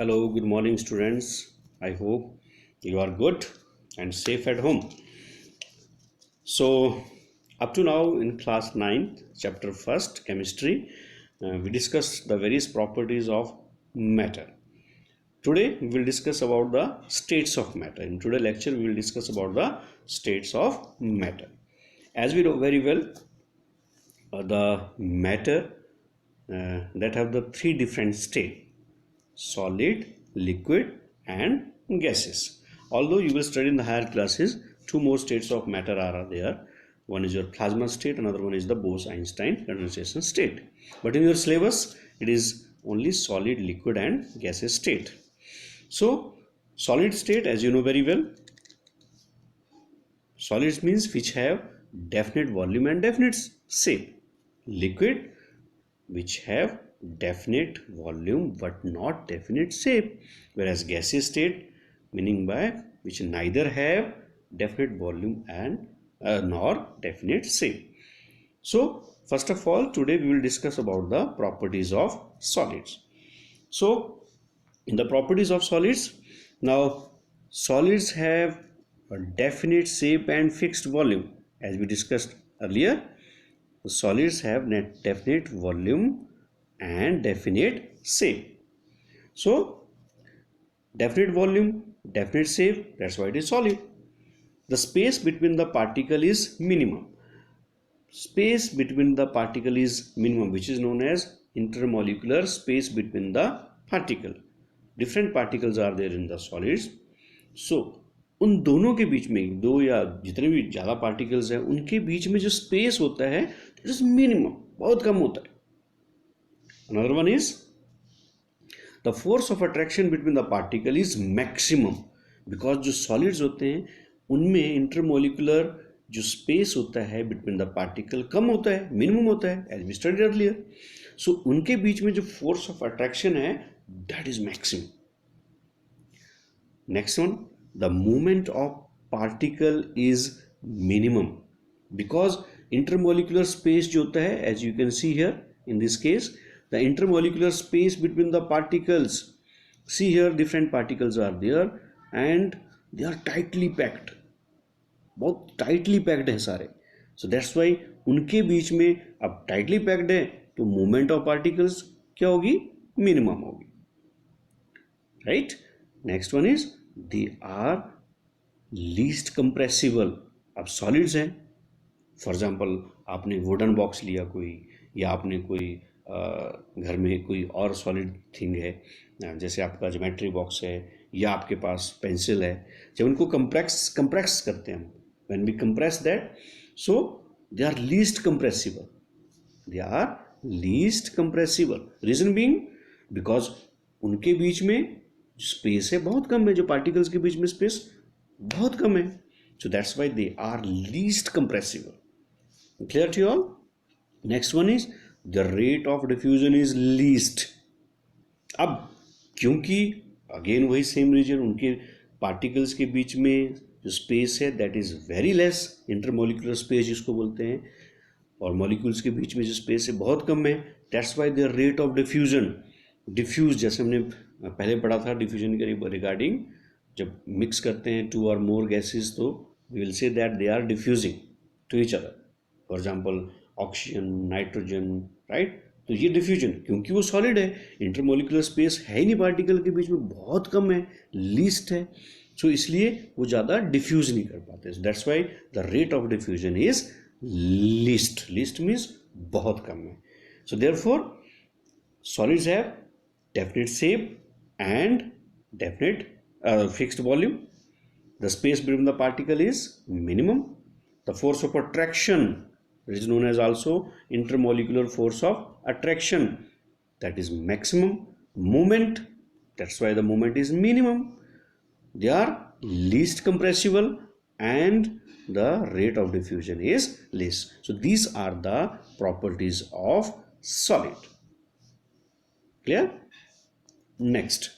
Hello, good morning, students. I hope you are good and safe at home. So, up to now in class 9, chapter 1st, chemistry, we discussed the various properties of matter. Today, we will discuss about the states of matter. In today's lecture, we will discuss about the states of matter. As we know very well, the matter that have the three different states: solid, liquid, and gases. Although you will study in the higher classes, two more states of matter are there. One is your plasma state, another one is the Bose-Einstein condensation state. But in your syllabus, it is only solid, liquid, and gaseous state. So, solid state, as you know very well, solids means which have definite volume and definite shape. Liquid, which have definite volume but not definite shape, whereas gaseous state meaning by which neither have definite volume and nor definite shape. So first of all, today we will discuss about the properties of solids. So in the properties of solids, now solids have a definite shape and fixed volume. As we discussed earlier, solids have definite volume and definite shape. So definite volume, definite shape, that's why it is solid. The space between the particle is minimum. Space between the particle is minimum, which is known as intermolecular space between the particle. Different particles are there in the solids. So उन दोनों के बीच में, दो या जितने भी ज़्यादा पार्टिकल्स हैं उनके बीच में जो स्पेस होता है इट इज मिनिमम, बहुत कम होता है. Another one is the force of attraction between the particle is maximum, because जो solids होते हैं उनमें intermolecular जो space होता है between the particle कम होता है, minimum होता है, as we studied earlier. So उनके बीच में जो force of attraction है that is maximum. Next one, the movement of particle is minimum, because intermolecular space जो होता है, as you can see here in this case, the intermolecular space between the particles, see here different particles are there and they are tightly packed, बहुत tightly packed है सारे. So that's why उनके बीच में अब tightly packed है तो movement of particles क्या होगी, minimum होगी, right? Next one is they are least compressible. अब solids हैं, फॉर एग्जाम्पल आपने वुडन बॉक्स लिया कोई, या आपने कोई घर में कोई और सॉलिड थिंग है, जैसे आपका ज्योमेट्री बॉक्स है या आपके पास पेंसिल है. जब उनको कंप्रेस करते हैं हम, when we compress that, so they are least compressible. They are least compressible. Reason being because उनके बीच में स्पेस है बहुत कम है, जो पार्टिकल्स के बीच में स्पेस बहुत कम है. So that's why they are least compressible. Clear to you all? Next one is the rate of diffusion is least. अब क्योंकि अगेन वही सेम रीजन, उनके पार्टिकल्स के बीच में जो स्पेस है that is very less, intermolecular space जिसको बोलते हैं, और मॉलिक्यूल्स के बीच में जो स्पेस है बहुत कम है. That's why their rate of diffusion, diffuse जैसे हमने पहले पढ़ा था डिफ्यूजन के रिगार्डिंग, जब मिक्स करते हैं टू और मोर गैसेस तो we will say that they are diffusing to each other. For example, oxygen, nitrogen, right? तो ये डिफ्यूजन, क्योंकि वो सॉलिड है, इंटरमोलिकुलर स्पेस है ही नहीं पार्टिकल के बीच में, बहुत कम है, लीस्ट है, सो इसलिए वो ज़्यादा डिफ्यूज नहीं कर पाते. That's why the rate of diffusion is least. Least means बहुत कम है. So therefore solids have definite shape and definite fixed volume. The space between the particle is minimum. The force of attraction is known as also intermolecular force of attraction, that is maximum. Moment, that's why the moment is minimum. They are least compressible and the rate of diffusion is less. So these are the properties of solid. Clear? Next,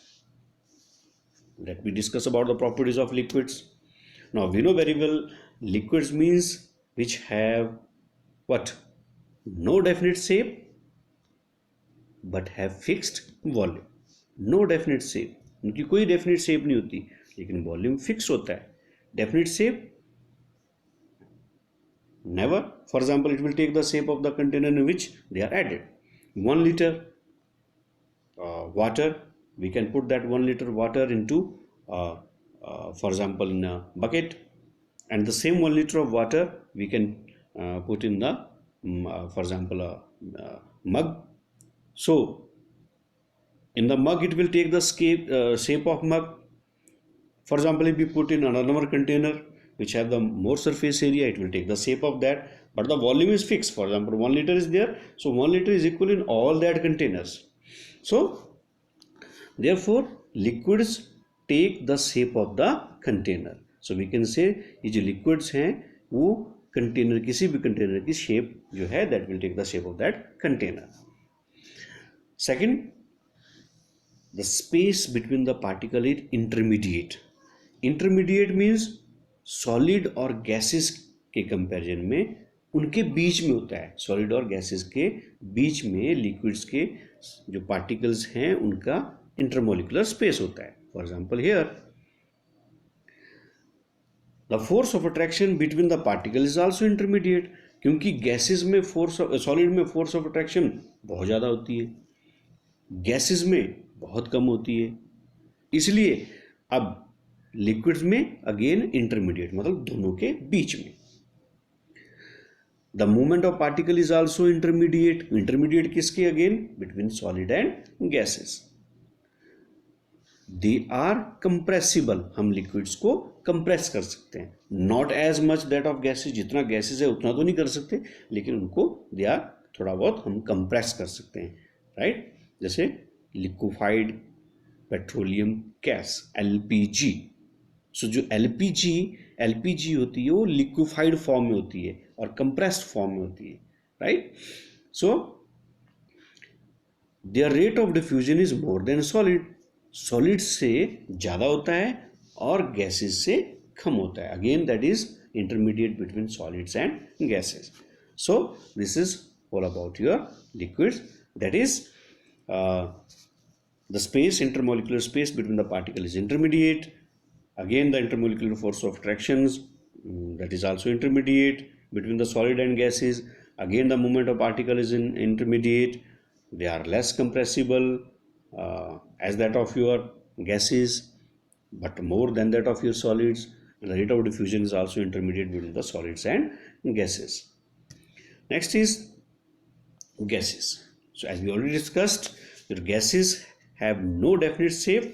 let me discuss about the properties of liquids. Now we know very well liquids means which have what? No definite shape but have fixed volume. No definite shape, उनकी कोई definite shape नहीं होती, लेकिन volume fix होता है. Definite shape never. For example, it will take the shape of the container in which they are added. 1 liter water, we can put that 1 liter water into for example in a bucket, and the same 1 liter of water we can put in the for example a mug. So in the mug it will take the shape of mug. For example, if we put in another container which have the more surface area, it will take the shape of that, but the volume is fixed. For example, 1 liter is there, so 1 liter is equal in all that containers. So therefore liquids take the shape of the container. So we can say ये जो liquids हैं वो container, किसी भी container की shape जो है that will take the shape of that container. Second, the space between the particle is intermediate. Intermediate means solid और गैसेस के कंपैरिजन में उनके बीच में होता है. सॉलिड और गैसेस के बीच में लिक्विड्स के जो पार्टिकल्स हैं उनका इंटरमोलिकुलर स्पेस होता है. For example here the force of attraction between the particle is also intermediate, क्योंकि गैसेस में फोर्स, सॉलिड में फोर्स ऑफ अट्रैक्शन बहुत ज़्यादा होती है, गैसेस में बहुत कम होती है. इसलिए अब लिक्विड्स में अगेन इंटरमीडिएट, मतलब दोनों के बीच में. The movement of particle is also intermediate. Intermediate किसके? Again between solid and gases. They are compressible, हम लिक्विड्स को कंप्रेस कर सकते हैं. Not as much that of gases, जितना गैसेस है उतना तो नहीं कर सकते, लेकिन उनको दे आर थोड़ा बहुत हम कंप्रेस कर सकते हैं, राइट. जैसे लिक्विफाइड पेट्रोलियम गैस LPG. सो जो एलपीजी होती है वो लिक्विफाइड फॉर्म में होती है और कंप्रेस्ड फॉर्म में होती है, right. So there rate of diffusion is more than solid. Solid से ज़्यादा होता है और गैसेस से कम होता है. Again that is intermediate between solids and gases. So this is all about your liquids. That is the space, intermolecular space between the particle is intermediate. Again, the intermolecular force of attractions, that is also intermediate between the solid and gases. Again, the movement of particle is intermediate. They are less compressible as that of your gases, but more than that of your solids. And the rate of diffusion is also intermediate between the solids and gases. Next is gases. So as we already discussed, your gases have no definite shape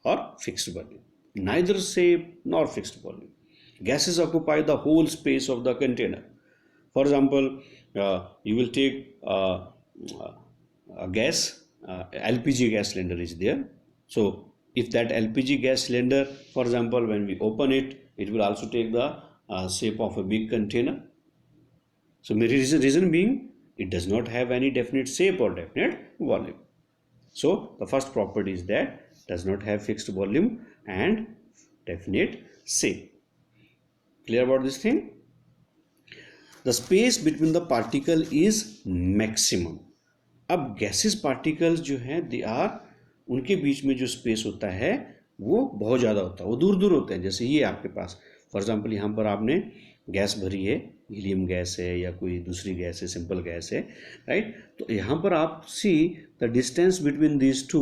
or fixed volume, neither shape nor fixed volume. Gases occupy the whole space of the container. For example, you will take a gas, LPG gas cylinder is there. So if that LPG gas cylinder, for example, when we open it, it will also take the shape of a big container. So reason being, it does not have any definite shape or definite volume. So the first property is that does not have fixed volume and definite shape. Clear about this thing? The space between the particle is maximum. अब gases particles जो हैं they are, उनके बीच में जो space होता है वो बहुत ज़्यादा होता है, वो दूर दूर होते हैं. जैसे ये आपके पास फॉर एग्जांपल यहाँ पर आपने गैस भरी है, हीलियम गैस है या कोई दूसरी गैस है, सिंपल गैस है, राइट. तो यहाँ पर आप see the distance between these two,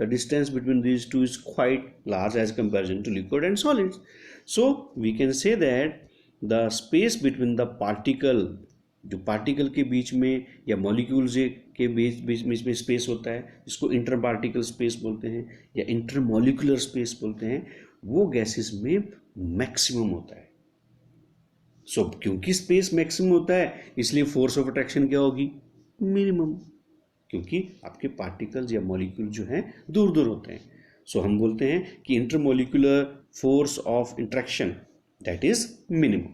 the distance between these two is quite large as comparison to liquid and solids. So we can say that the space between the particle, जो particle के बीच में या molecules के बीच में space होता है, जिसको इंटर पार्टिकल स्पेस बोलते हैं या इंटरमॉलिक्यूलर स्पेस बोलते हैं, वो गैसेस में मैक्सिमम होता है. सो क्योंकि स्पेस मैक्सिमम होता है इसलिए फोर्स ऑफ अट्रैक्शन क्या होगी? मिनिमम, क्योंकि आपके पार्टिकल्स या मॉलिक्यूल जो हैं दूर दूर होते हैं. सो हम बोलते हैं कि intermolecular force of interaction that is minimum.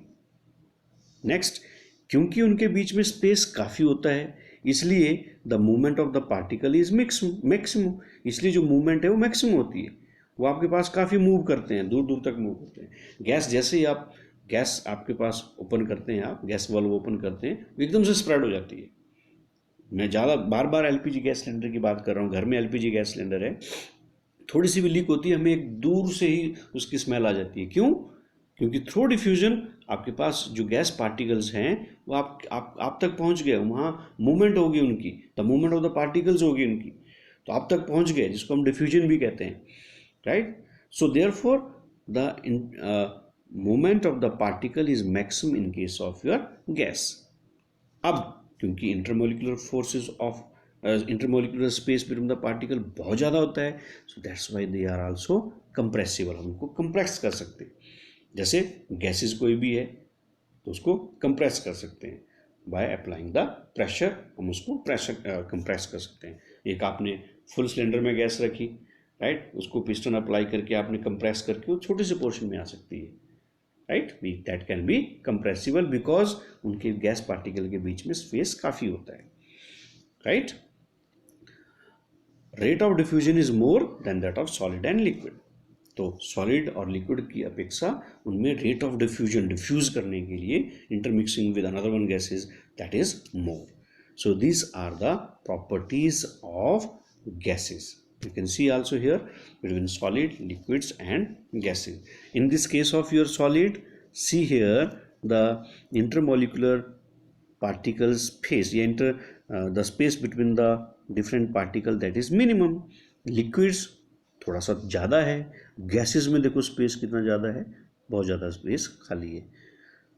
Next, क्योंकि उनके बीच में स्पेस काफ़ी होता है इसलिए the movement of the particle is maximum. इसलिए जो मूवमेंट है वो मैक्सिमम होती है. वो आपके पास काफ़ी मूव करते हैं, दूर दूर तक मूव करते हैं. गैस जैसे ही आप गैस आपके पास ओपन करते हैं, आप गैस वाल्व ओपन करते हैं, वो एकदम से स्प्रेड हो जाती है. मैं ज़्यादा बार बार एलपीजी गैस सिलेंडर की बात कर रहा हूँ, घर में एलपीजी गैस सिलेंडर है, थोड़ी सी भी लीक होती है हमें एक दूर से ही उसकी स्मेल आ जाती है। क्यों? क्योंकि थ्रू डिफ्यूजन आपके पास जो गैस पार्टिकल्स हैं वो आप तक पहुंच गए, वहाँ मूवमेंट होगी उनकी, the movement of the particles होगी उनकी, तो आप तक पहुंच गए, जिसको हम डिफ्यूजन भी कहते हैं, right. So therefore the movement of the particle is maximum in case of your gas. अब क्योंकि intermolecular forces of intermolecular space between the particle बहुत ज़्यादा होता है, so that's why they are also compressible, हम उनको कंप्रेस कर सकते हैं। जैसे गैसेस कोई भी है तो उसको कंप्रेस कर सकते हैं बाय अप्लाइंग द प्रेशर, हम उसको प्रेशर कंप्रेस कर सकते हैं। एक आपने फुल सिलेंडर में गैस रखी, राइट, उसको पिस्टन अप्लाई करके आपने कंप्रेस करके वो छोटे से पोर्शन में आ सकती है, right, that can be compressible because उनके गैस पार्टिकल के बीच में स्पेस काफ़ी होता है, right. Rate of diffusion is more than that of solid and liquid. तो सॉलिड और लिक्विड की अपेक्षा उनमें रेट ऑफ डिफ्यूजन, डिफ्यूज करने के लिए intermixing with another one gases, that is more. So these are the properties of gases. You can see also here between solid, liquids and gases. In this case of your solid, see here the intermolecular particles space, the space between the different particle, that is minimum. Liquids थोड़ा सा ज़्यादा है, gases में देखो space कितना ज़्यादा है, बहुत ज़्यादा स्पेस खाली है।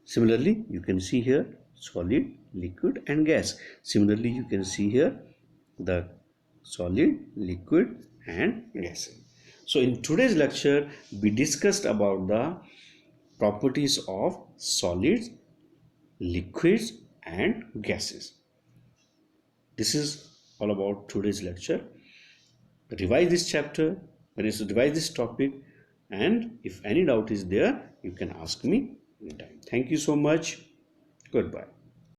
Similarly, you can see here solid, liquid and gas. Similarly, you can see here the solid, liquid and gas. So in today's lecture, we discussed about the properties of solids, liquids and gases. This is all about today's lecture. Revise this chapter, revise this topic, and if any doubt is there, you can ask me anytime. Thank you so much. Goodbye.